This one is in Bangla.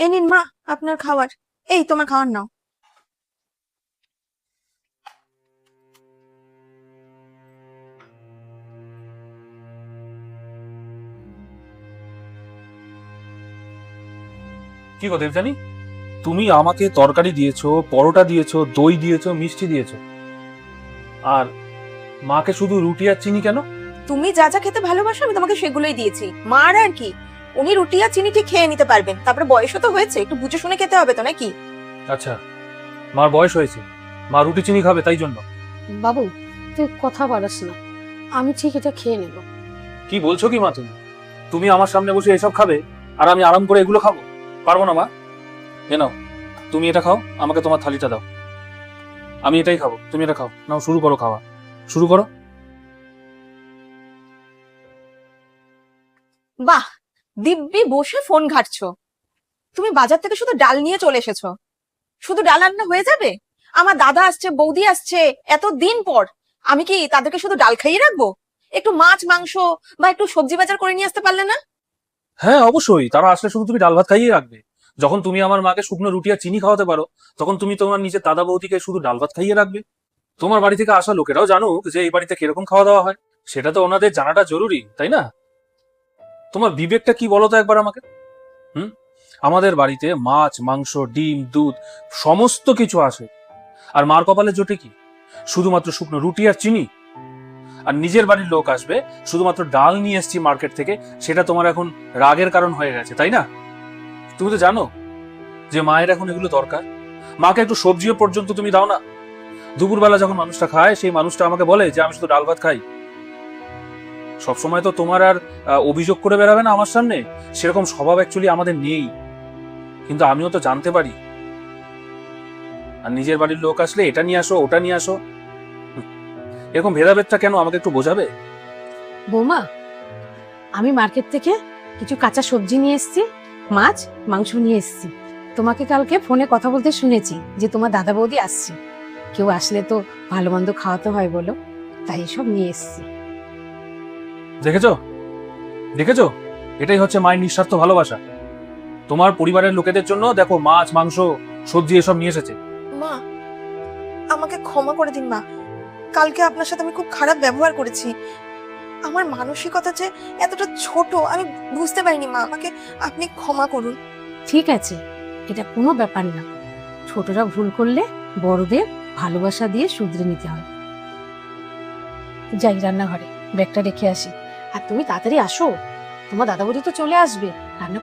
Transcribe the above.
এই নিন মা আপনার খাবার। এই তোমার খাবার নাও। কি গো দেবযানী, তুমি আমাকে তরকারি দিয়েছো, পরোটা দিয়েছো, দই দিয়েছো, মিষ্টি দিয়েছো, আর মাকে শুধু রুটি আর চিনি কেন? তুমি যা যা খেতে ভালোবাসো আমি তোমাকে সেগুলোই দিয়েছি। মার আর কি, উনি রুটি আর চিনি ঠিক খেয়ে নিতে পারবেন, তারপরে বয়সও তো হয়েছে, একটু বুঝে শুনে খেতে হবে তো নাকি? আচ্ছা, মার বয়স হয়েছে, মা রুটি চিনি খাবে তাই জন্য? বাবু, তুই কথা বাড়াস না, আমি ঠিক এটা খেয়ে নেব। কি বলছো কি মা তুমি? তুমি আমার সামনে বসে এসব খাবে আর আমি আরাম করে এগুলো খাবো? পারবো না মা। এ নাও, তুমি এটা খাও, আমাকে তোমার থালিটা দাও। আমি এটাই খাবো, তুমি এটা খাও। নাও শুরু করো খাওয়া, শুরু করো। বাহ, দিব্যি বসে ফোন ঘাটছো। তুমি বাজার থেকে শুধু ডাল নিয়ে চলে এসেছো। শুধু ডাল রান্না হয়ে যাবে? আমার দাদা আসছে, বৌদি আসছে, এত দিন পর। আমি কি তাদেরকে শুধু ডাল খাইয়ে রাখবো? একটু মাছ মাংস বা একটু সবজি বাজার করে নিয়ে আসতে পারলে না? হ্যাঁ অবশ্যই, তারা আসলে শুধু তুমি ডাল ভাত খাইয়ে রাখবে? যখন তুমি আমার মাকে শুকনো রুটি আর চিনি খাওয়াতে পারো, তখন তুমি তোমার নিজের দাদা বৌদিকে শুধু ডাল ভাত খাইয়ে রাখবে? তোমার বাড়ি থেকে আসা লোকেরাও জানুক যে এই বাড়িতে কিরকম খাওয়া দাওয়া হয়, সেটা তো ওনাদের জানাটা জরুরি, তাই না? তোমার বিবেকটা কি বলো তো একবার আমাকে। হুম, আমাদের বাড়িতে মাছ মাংস ডিম দুধ সমস্ত কিছু আসে, আর মার কপালে জোটে কি? শুধুমাত্র শুকনো রুটি আর চিনি। আর নিজের বাড়ির লোক আসবে, শুধুমাত্র ডাল নিয়ে এসছি মার্কেট থেকে, সেটা তোমার এখন রাগের কারণ হয়ে গেছে, তাই না? তুমি তো জানো যে মায়ের এখন এগুলো দরকার। মাকে একটু সবজিও পর্যন্ত তুমি দাও না। দুপুরবেলা যখন মানুষটা খায়, সেই মানুষটা আমাকে বলে যে আমি শুধু ডাল ভাত খাই। সবসময় তো তোমার আর অভিযোগ করে বেড়াবে না আমার সামনে, সেরকম স্বভাব অ্যাকচুয়ালি আমাদের নেই। কিন্তু আমিও তো জানতে পারি। আর নিজের বাড়ির লোক আসলে এটা নিয়ে আসো ওটা নিয়ে আসো, এরকম ভেদাভেদটা কেন আমাকে একটু বোঝাবে? বৌমা, আমি মার্কেট থেকে কিছু কাঁচা সবজি নিয়ে এসেছি, মাছ মাংস নিয়ে এসেছি। তোমাকে কালকে ফোনে কথা বলতে শুনেছি যে তোমার দাদা বৌদি আসছে, কেউ আসলে তো ভালো মন্দ খাওয়াতে হয় বলো, তাই সব নিয়ে এসেছি। দেখেছো, দেখেছো, এটাই হচ্ছে মায়ের নিঃস্বার্থ ভালোবাসা। তোমার পরিবারের লোকেদের জন্য দেখো মাছ মাংস সবজি এসব নিয়ে এসেছে। মা, আমাকে ক্ষমা করে দিন মা। কালকে আপনার সাথে আমি খুব খারাপ ব্যবহার করেছি। আমার মানসিকতা যে এতটা ছোট আমি বুঝতে পারিনি মা, আমাকে আপনি ক্ষমা করুন। ঠিক আছে, এটা কোনো ব্যাপার না। ছোটরা ভুল করলে বড়দের ভালোবাসা দিয়ে শুধরে নিতে হয়। যাই রান্নাঘরে ব্যাগটা রেখে আসি। আর তুমি তাড়াতাড়ি আসো, তোমার দাদা বৌদি তো চলে আসবে। রান্না